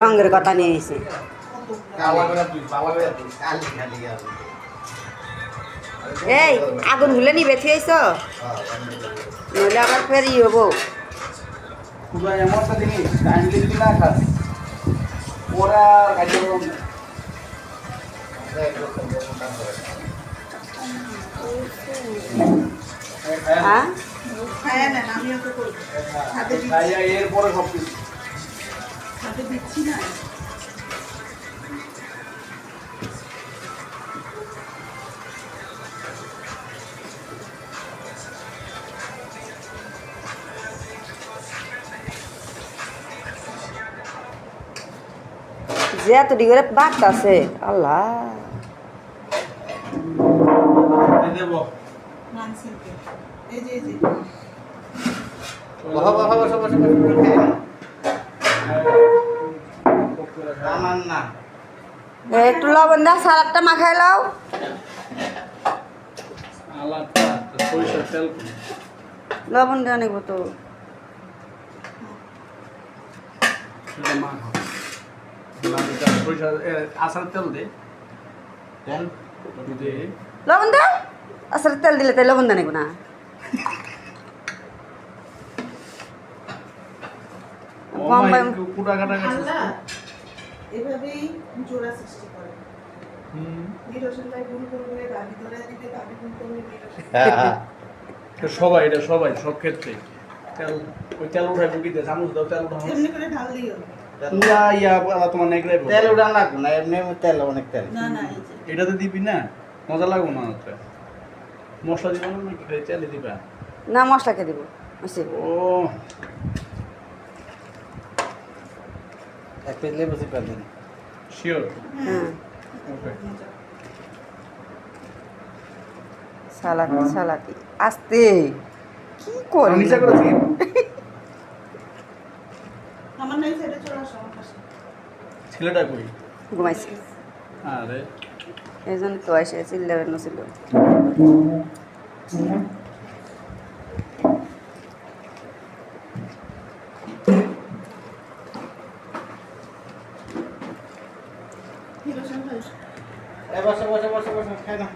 রঙের কথা নিয়ে এসে এই আগুন ভুলে নি বেঁচে আইস নইলে আবার ফের ই হবো এমন একটা জিনিস টাইম লিখবি না খাস ওরা এরপরে সব কিছু দিচ্ছি না যে এতটি করে বাড়তাছে আল্লাহ দেব মানসিকে এই যে একটু লবণ দা সালাদটা মাখাই লাও লবণ দিয়ে অনেক তো আসার তেল দে লবণ দা আসলে তেল দিলে তাই লবণ দেন না আল্লাহ এভাবেই জোড়া সৃষ্টি করে নিরসন ভাই ভুল করবে দাবি ধরে দিতে দাবি ভুল করবে সবাই এটা সবাই সব ক্ষেত্রে তেল ওই তেল উঠাই বুকিতে চামচ দাও তেল উঠাও এমনি করে ঢাল দিও তোমার নেগড়াই তেল উড়ান লাগবে না এমনি তেল অনেক তেল না না এই যে এটাতে দিবি না মজা লাগবে না ওটা মশলা দিবা না নাকি খালি তেলে দিবা না মশলাকে দিব বুঝছি ও এক প্লেট লেবু চিপা দিন শিওর হ্যাঁ ওকে সালাতি আস্তে কি করি নিচে করেছি আমার নাই সাইডে চলে আসো আমার পাশে ছেলেটা কই ঘুমাইছে আরে এই জন্য তো এসে চিল্লাবেন ছিল নিরসন ভাই বসে বসে বসে বসে খাই না